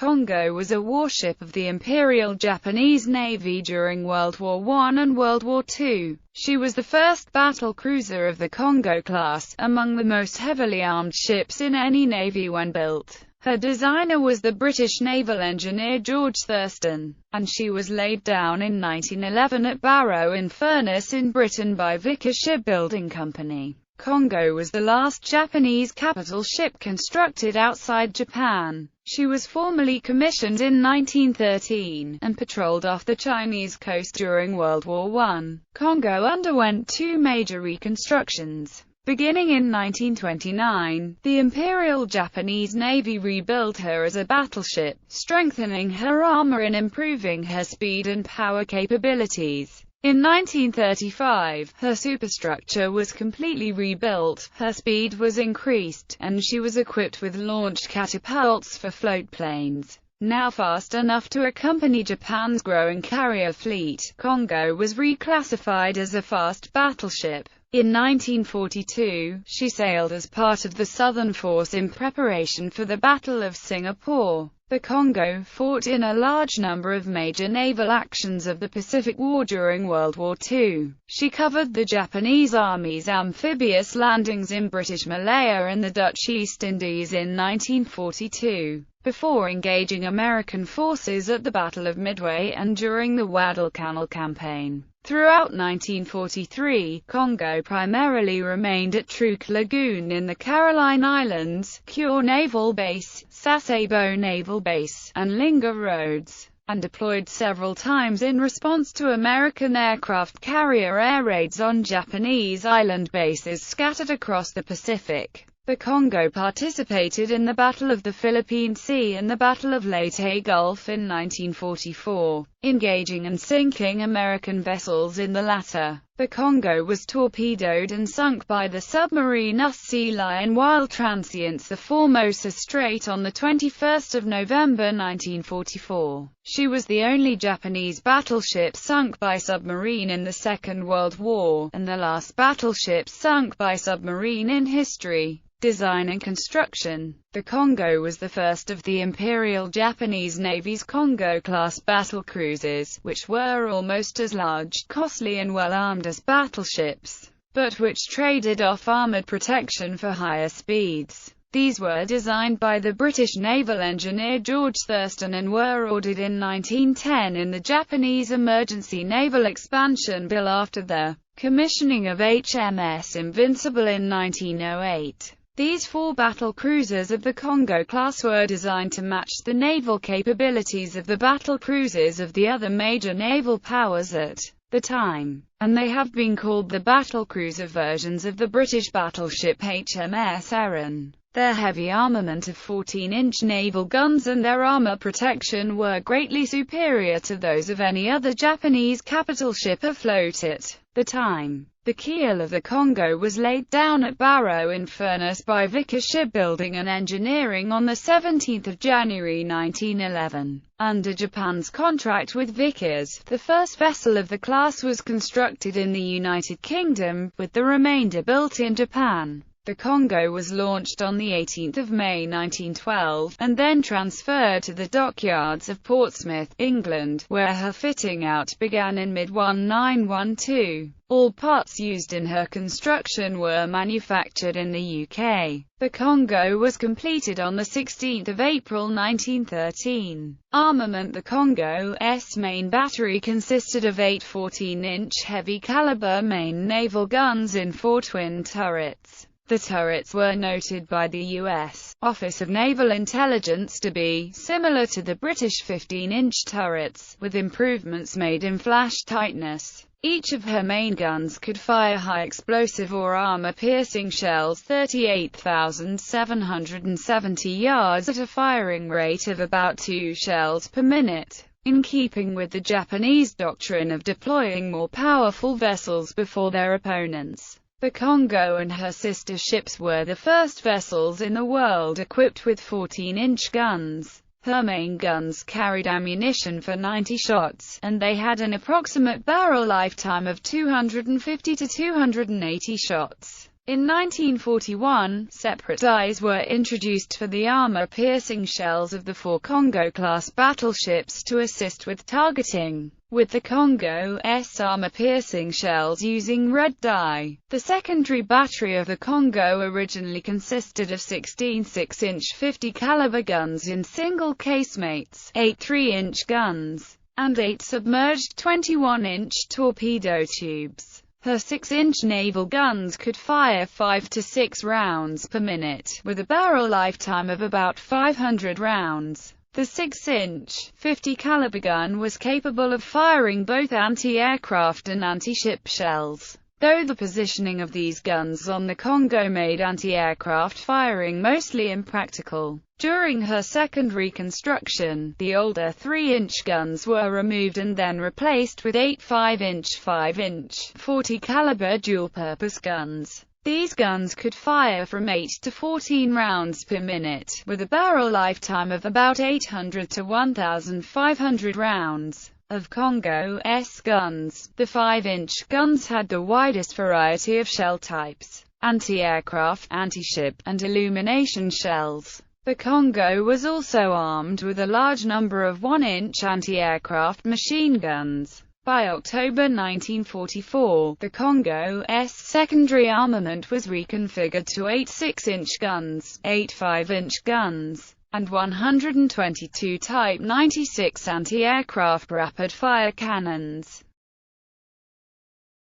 Kongō was a warship of the Imperial Japanese Navy during World War I and World War II. She was the first battlecruiser of the Kongō class, among the most heavily armed ships in any navy when built. Her designer was the British naval engineer George Thurston, and she was laid down in 1911 at Barrow-in-Furness in Britain by Vickers Shipbuilding Company. Kongō was the last Japanese capital ship constructed outside Japan. She was formally commissioned in 1913, and patrolled off the Chinese coast during World War I. Kongō underwent two major reconstructions. Beginning in 1929, the Imperial Japanese Navy rebuilt her as a battleship, strengthening her armor and improving her speed and power capabilities. In 1935, her superstructure was completely rebuilt, her speed was increased, and she was equipped with launched catapults for floatplanes. Now fast enough to accompany Japan's growing carrier fleet, Kongō was reclassified as a fast battleship. In 1942, she sailed as part of the Southern Force in preparation for the Battle of Singapore. The Kongō fought in a large number of major naval actions of the Pacific War during World War II. She covered the Japanese Army's amphibious landings in British Malaya and the Dutch East Indies in 1942, before engaging American forces at the Battle of Midway and during the Guadalcanal Campaign. Throughout 1943, Kongō primarily remained at Truk Lagoon in the Caroline Islands, Kure Naval Base, Sasebo Naval Base, and Linga Roads, and deployed several times in response to American aircraft carrier air raids on Japanese island bases scattered across the Pacific. The Kongō participated in the Battle of the Philippine Sea and the Battle of Leyte Gulf in 1944, engaging and sinking American vessels in the latter. The Kongō was torpedoed and sunk by the submarine Sea Lion while transients the Formosa Strait on 21 November 1944. She was the only Japanese battleship sunk by submarine in the Second World War, and the last battleship sunk by submarine in history. Design and construction. The Kongō was the first of the Imperial Japanese Navy's Kongō-class battlecruisers, which were almost as large, costly and well-armed as battleships, but which traded off armored protection for higher speeds. These were designed by the British naval engineer George Thurston and were ordered in 1910 in the Japanese Emergency Naval Expansion Bill after the commissioning of HMS Invincible in 1908. These four battlecruisers of the Kongō class were designed to match the naval capabilities of the battlecruisers of the other major naval powers at the time, and they have been called the battlecruiser versions of the British battleship HMS Erin. Their heavy armament of 14-inch naval guns and their armor protection were greatly superior to those of any other Japanese capital ship afloat at the time. The keel of the Kongō was laid down at Barrow-in-Furness by Vickers Shipbuilding and Engineering on 17 January 1911. Under Japan's contract with Vickers, the first vessel of the class was constructed in the United Kingdom, with the remainder built in Japan. The Kongō was launched on 18 May 1912, and then transferred to the dockyards of Portsmouth, England, where her fitting out began in mid-1912. All parts used in her construction were manufactured in the UK. The Kongō was completed on 16 April 1913. Armament. The Kongō's main battery consisted of 8 14-inch heavy-caliber main naval guns in 4 twin turrets. The turrets were noted by the U.S. Office of Naval Intelligence to be similar to the British 15-inch turrets, with improvements made in flash tightness. Each of her main guns could fire high explosive or armor-piercing shells 38,770 yards at a firing rate of about 2 shells per minute. In keeping with the Japanese doctrine of deploying more powerful vessels before their opponents, the Kongō and her sister ships were the first vessels in the world equipped with 14-inch guns. Her main guns carried ammunition for 90 shots, and they had an approximate barrel lifetime of 250 to 280 shots. In 1941, separate dies were introduced for the armor-piercing shells of the 4 Kongō-class battleships to assist with targeting, with the Kongō's armor-piercing shells using red dye. The secondary battery of the Kongō originally consisted of 16 6-inch 50-caliber guns in single casemates, 8 3-inch guns, and 8 submerged 21-inch torpedo tubes. Her 6-inch naval guns could fire 5 to 6 rounds per minute, with a barrel lifetime of about 500 rounds. The 6-inch, 50-caliber gun was capable of firing both anti-aircraft and anti-ship shells, though the positioning of these guns on the Kongō made anti-aircraft firing mostly impractical. During her second reconstruction, the older 3-inch guns were removed and then replaced with 8 5-inch 40-caliber dual-purpose guns. These guns could fire from 8 to 14 rounds per minute, with a barrel lifetime of about 800 to 1,500 rounds. Of Kongō's guns, the 5-inch guns had the widest variety of shell types: anti-aircraft, anti-ship, and illumination shells. The Kongō was also armed with a large number of 1-inch anti-aircraft machine guns. By October 1944, the Kongō's secondary armament was reconfigured to 8 6-inch guns, 8 5-inch guns, and 122 Type 96 anti-aircraft rapid-fire cannons.